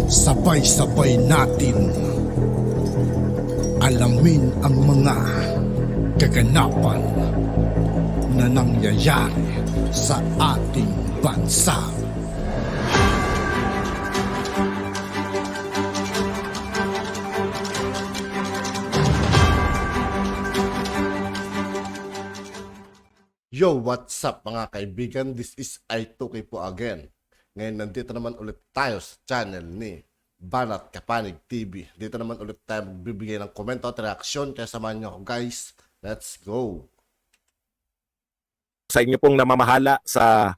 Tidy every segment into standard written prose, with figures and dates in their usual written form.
Sabay-sabay natin alamin ang mga kaganapan na nangyayari sa ating bansa. Yo, what's up mga kaibigan? This is I2K po again. Ngayon nandito naman ulit tayo sa channel ni Banat Kapanig TV. Dito naman ulit tayo magbibigay ng komento at reaksyon. Kaya samahan niyo ako guys. Let's go! Sa inyo pong namamahala sa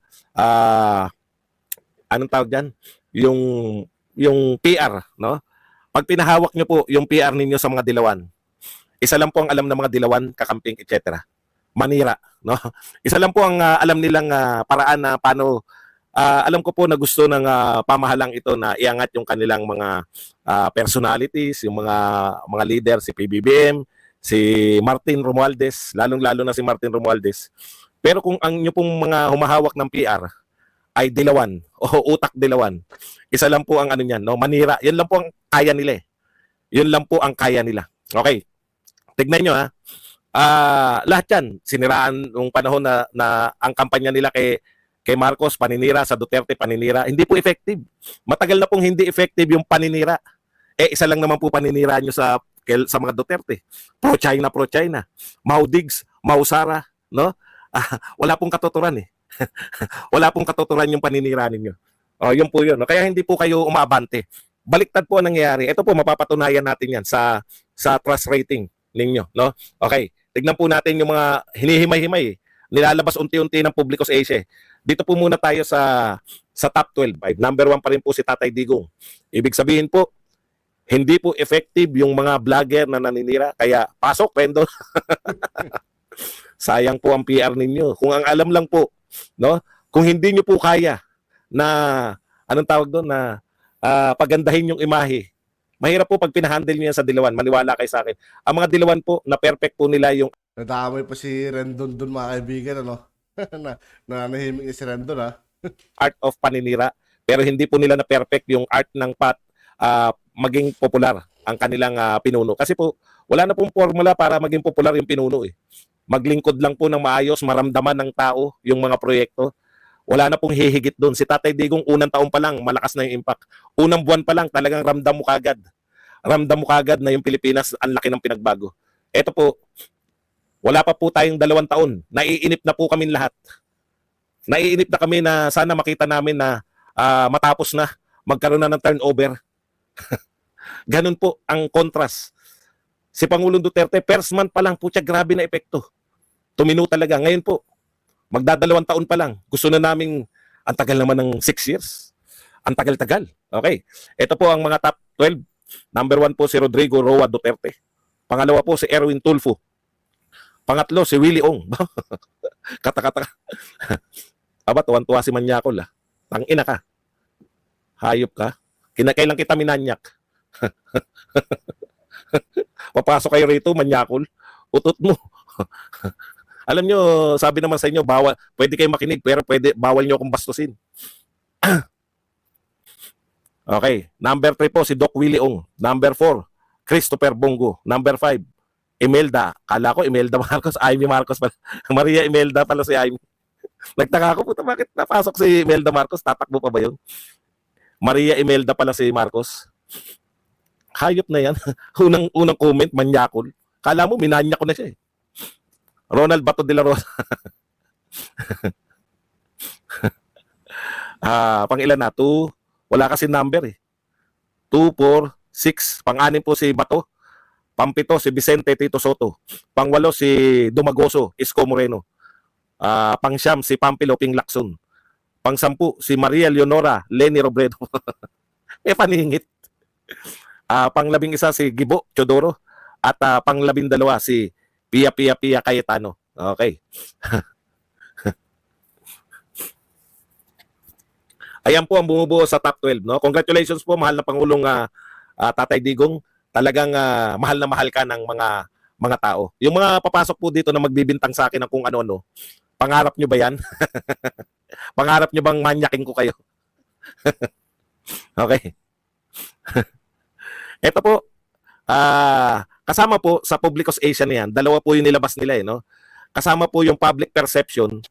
anong tawag diyan? Yung PR, no? Pag pinahawak niyo po yung PR ninyo sa mga dilawan, isa lang po ang alam ng mga dilawan, kakamping, etc. Manira, no? Isa lang po ang alam nilang paraan na paano alam ko po na gusto ng pamahalang ito na iangat yung kanilang mga personalities, yung mga leader, si PBBM, si Martin Romualdez, lalong-lalo na si Martin Romualdez. Pero kung ang inyo pong mga humahawak ng PR ay dilawan o utak dilawan, isa lang po ang ano niyan, no? Manira. Yan lang po ang kaya nila. Yun lang po ang kaya nila. Okay. Tignan niyo ha. Lahat yan, siniraan nung panahon na ang kampanya nila kay Marcos, paninira, sa Duterte, paninira. Hindi po effective. Matagal na pong hindi effective yung paninira. Isa lang naman po paninira nyo sa mga Duterte. Pro-China. Mau Diggs, Mau Sara, no? Wala pong katuturan eh. Wala pong katuturan yung paninira ninyo. Yun po yun. No? Kaya hindi po kayo umaabante. Baliktad po ang nangyayari. Ito po, mapapatunayan natin yan sa trust rating ninyo, no? Okay. Tignan po natin yung mga hinihimay-himay, nilalabas unti-unti ng publiko sa Asia. Dito po muna tayo sa top 12. Number 1 pa rin po si Tatay Digong. Ibig sabihin po, hindi po effective yung mga vlogger na naninira. Kaya pasok, Pendol. Sayang po ang PR ninyo. Kung ang alam lang po, no? Kung hindi nyo po kaya na, anong tawag doon, na pagandahin yung imahe, mahirap po pag pinahandle niyo yan sa dilawan. Maniwala kayo sa akin. Ang mga dilawan po, na perfect po nila yung Nadamay pa si Rendon dun mga kaibigan, ano? Nahimik ni si Rendon, ha? art of paninira. Pero hindi po nila na perfect yung art ng maging popular ang kanilang pinuno. Kasi po, wala na pong formula para maging popular yung pinuno eh. Maglingkod lang po ng maayos, maramdaman ng tao yung mga proyekto. Wala na pong hihigit doon. Si Tatay Digong, unang taon pa lang, malakas na yung impact. Unang buwan pa lang, talagang ramdam mo kagad. Ramdam mo kagad na yung Pilipinas, ang laki ng pinagbago. Ito po, wala pa po tayong 2 taon. Naiinip na po kami lahat. Naiinip na kami na sana makita namin na matapos na, magkaroon na ng turnover. Ganun po ang contrast. Si Pangulong Duterte, first month pa lang po siya, grabe na epekto. Tumino talaga. Ngayon po, magdadalawang taon pa lang. Gusto na naming, ang tagal naman ng 6 years. Ang tagal-tagal. Okay. Ito po ang mga top 12. Number 1 po si Rodrigo Roa Duterte. Pangalawa po si Erwin Tulfo. Pangatlo si Willie Ong. Kata-kata. Aba, tuwan-tuwa si Manyakol. Tangina ka. Hayop ka. Kinakailan kita minanyak. Papasok kayo rito, Manyakol. Utot mo. Alam nyo, sabi naman sa inyo, bawal, pwede kayo makinig, pero bawal nyo akong bastusin. Okay. Number 3 po, si Doc Willie Ong. Number 4, Christopher Bongo. Number 5, Imelda. Kala ko, Imelda Marcos. Amy Marcos pala. Maria Imelda pala si Amy. Nagtaka ko, puta, bakit napasok si Imelda Marcos? Tatakbo pa ba yun? Maria Imelda pala si Marcos. Hayop na yan. unang comment, Manyakol. Kala mo, minanyak ko na siya eh. Ronald Bato de la Rosa. Pang-ilan na? 2. Wala kasi number eh. 2, 4, 6. Pang-anim po si Bato. Pang-7 si Vicente Tito Soto. Pang-8 si Dumagoso Isko Moreno. Pang-9 si Pampilo Ping Lacson. Pang-10 si Maria Leonora Leni Robredo. May paningit. Pang-11 si Gibo Chodoro. At pang-12 si Pia Cayetano. Okay. Ayan po ang bumubuo sa top 12. No? Congratulations po, mahal na Pangulong Tatay Digong. Talagang mahal na mahal ka ng mga tao. Yung mga papasok po dito na magbibintang sa akin ng kung ano-ano, pangarap nyo ba yan? Pangarap nyo bang manyakin ko kayo? Okay. Ito po, kasama po sa Publicos Asia na yan, dalawa po yung nilabas nila eh, no? Kasama po yung public perception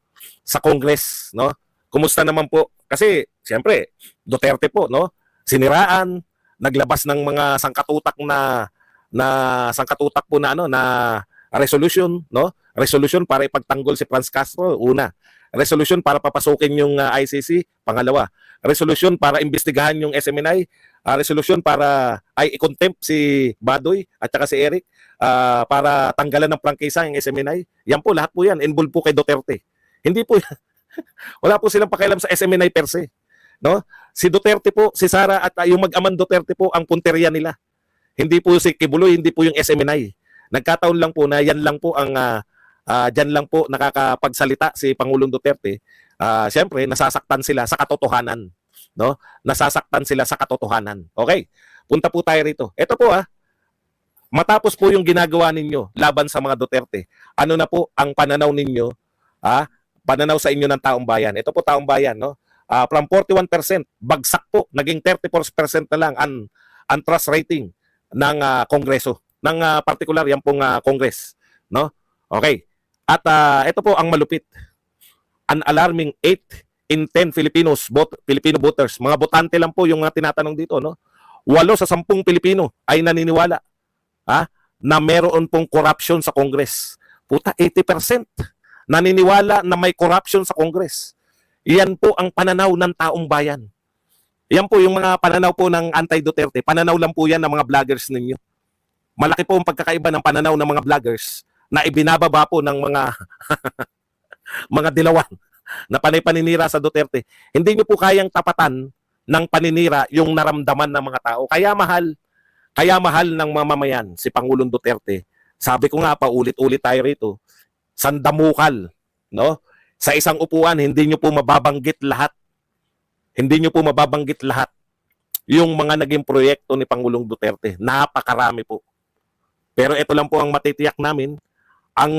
sa Congress, no? Kumusta naman po? Kasi, siyempre, Duterte po, no? Siniraan, naglabas ng mga sangkatutak na sangkatutak po na ano na resolution, no? Resolution para ipagtanggol si Franz Castro, una. Resolution para papasukin yung ICC, pangalawa. Resolution para imbestigahan yung SMNI, resolution para i-contempt si Badoy at saka si Eric, para tanggalan ng prangkisa yung SMNI. Yan po, lahat po yan, involved po kay Duterte. Hindi po wala po silang pakialam sa SMNI per se, no? Si Duterte po, si Sara at yung mag-amang Duterte po ang punteriya nila. Hindi po si Kibuloy, hindi po yung SMNI. Nagkataon lang po na yan lang po ang dyan lang po nakakapagsalita si Pangulong Duterte. Siyempre, nasasaktan sila sa katotohanan, no? Nasasaktan sila sa katotohanan. Okay. Punta po tayo rito. Ito po matapos po yung ginagawa ninyo laban sa mga Duterte. Ano na po ang pananaw ninyo, pananaw sa inyo ng taong bayan. Ito po taong bayan, no? From 41%, bagsak po, naging 34% na lang ang trust rating ng Kongreso. Ng particular, yan pong Congress, no? Okay. At ito po ang malupit. An alarming 8 in 10 Filipino voters. Mga botante lang po yung tinatanong dito, no? 8 sa 10 Pilipino ay naniniwala na meron pong corruption sa Congress. Puta, 80% naniniwala na may corruption sa Congress. Iyan po ang pananaw ng taong bayan. Yan po yung mga pananaw po ng anti-Duterte. Pananaw lang po yan ng mga vloggers ninyo. Malaki po ang pagkakaiba ng pananaw ng mga vloggers na ibinababa po ng mga mga dilawan na panay-paninira sa Duterte. Hindi nyo po kayang tapatan ng paninira yung naramdaman ng mga tao. Kaya mahal ng mamamayan si Pangulong Duterte. Sabi ko nga, paulit-ulit tayo rito, sandamukal, no? Sa isang upuan, hindi nyo po mababanggit lahat. Hindi nyo po mababanggit lahat yung mga naging proyekto ni Pangulong Duterte. Napakarami po. Pero ito lang po ang matitiyak namin, ang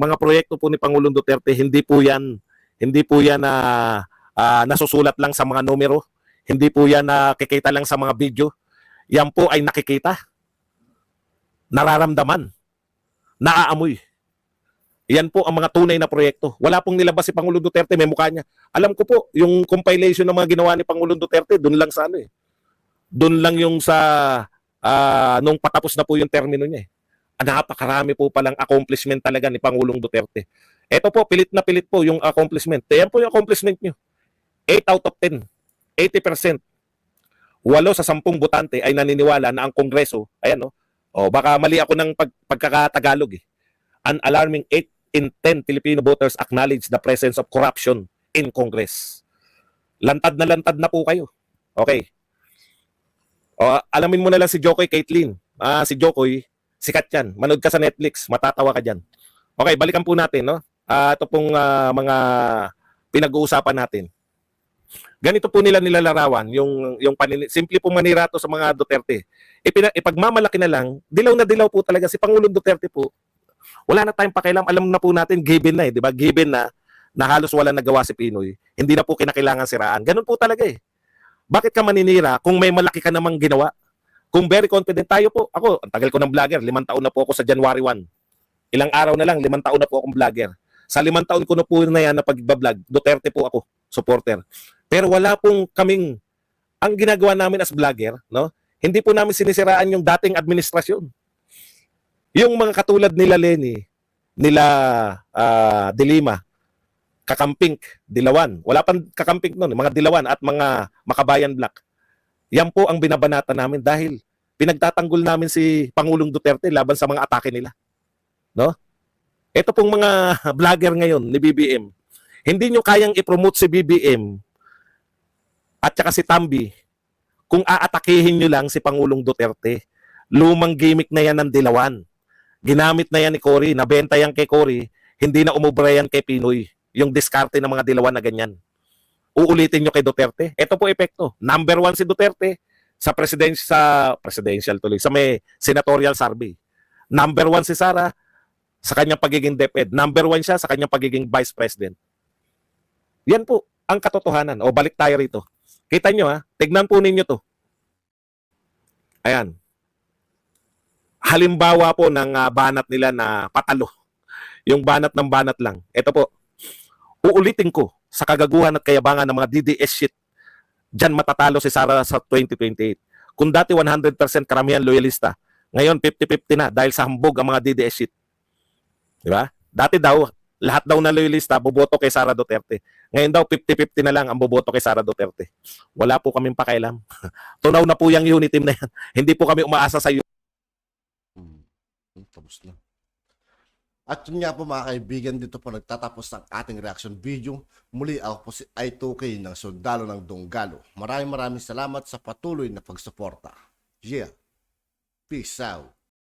mga proyekto po ni Pangulong Duterte, hindi po yan nasusulat lang sa mga numero, hindi po yan nakikita lang sa mga video. Yan po ay nakikita, nararamdaman, naaamoy. Yan po ang mga tunay na proyekto. Wala pong nilabas si Pangulong Duterte, may mukha niya. Alam ko po, yung compilation ng mga ginawa ni Pangulong Duterte, doon lang sa doon lang yung sa nung patapos na po yung termino niya. Napakarami po palang accomplishment talaga ni Pangulong Duterte. Ito po, pilit na pilit po yung accomplishment. Yan po yung accomplishment nyo. 8 out of 10, 80%. 8 sa 10 botante ay naniniwala na ang Kongreso, ayan, no? O, baka mali ako ng pagkakatagalog eh. An alarming 8 in 10 Filipino voters acknowledge the presence of corruption in Congress. Lantad na po kayo. Okay. O, alamin mo na lang si Jokoy Caitlyn. Si Jokoy, sikat yan. Manood ka sa Netflix, matatawa ka dyan. Okay, balikan po natin, no? Ito pong mga pinag-uusapan natin. Ganito po nila nilalarawan, yung simple pong manira to sa mga Duterte. Ipagmamalaki na lang, dilaw po talaga si Pangulong Duterte po. Wala na tayong pakialam, alam na po natin, given na di ba? Given na halos wala nagawa si Pinoy. Hindi na po kinakailangan siraan. Ganun po talaga eh. Bakit ka maninira kung may malaki ka namang ginawa? Kung very confident tayo po, ako, ang tagal ko ng vlogger, 5 taon na po ako sa January 1. Ilang araw na lang, 5 taon na po akong vlogger. Sa 5 taon ko na po na yan na pag-vlog, Duterte po ako, supporter. Pero wala pong kaming, ang ginagawa namin as vlogger, no? Hindi po namin sinisiraan yung dating administrasyon. Yung mga katulad nila Lenny, nila Dilima, Kakamping, Dilawan. Wala pang Kakamping noon, mga Dilawan at mga Makabayan Black. Yan po ang binabanata namin dahil pinagtatanggol namin si Pangulong Duterte laban sa mga atake nila. No? Ito pong mga vlogger ngayon ni BBM, hindi nyo kayang i-promote si BBM at saka si Tambi kung aatakihin nyo lang si Pangulong Duterte. Lumang gimmick na yan ng Dilawan. Ginamit na yan ni Cory, nabenta yan kay Cory, hindi na umubra yan kay Pinoy. Yung diskarte ng mga Dilawan na ganyan. Uulitin nyo kay Duterte. Ito po epekto. Number 1 si Duterte sa presidential tuloy, sa may senatorial survey. Number 1 si Sara sa kanyang pagiging DepEd. Number 1 siya sa kanyang pagiging vice president. Yan po ang katotohanan. O balik tayo rito. Kita nyo tignan po ninyo to. Ayan. Halimbawa po ng banat nila na patalo. Yung banat ng banat lang. Ito po. Uulitin ko sa kagaguhan at kayabangan ng mga DDS shit. Diyan matatalo si Sara sa 2028. Kung dati 100% karamihan loyalista, ngayon 50-50 na dahil sa hambog ang mga DDS shit. Di ba? Dati daw, lahat daw na loyalista boboto kay Sara Duterte. Ngayon daw 50-50 na lang ang boboto kay Sara Duterte. Wala po kaming pakialam. Tunaw na po yung unit team na yan. Hindi po kami umaasa sa Tapos na. At yun nga po mga kaibigan, dito po nagtatapos ang ating reaction video. Muli ako po si I2K ng Sundalo ng Donggalo. Maraming salamat sa patuloy na pagsuporta. Yeah. Peace out.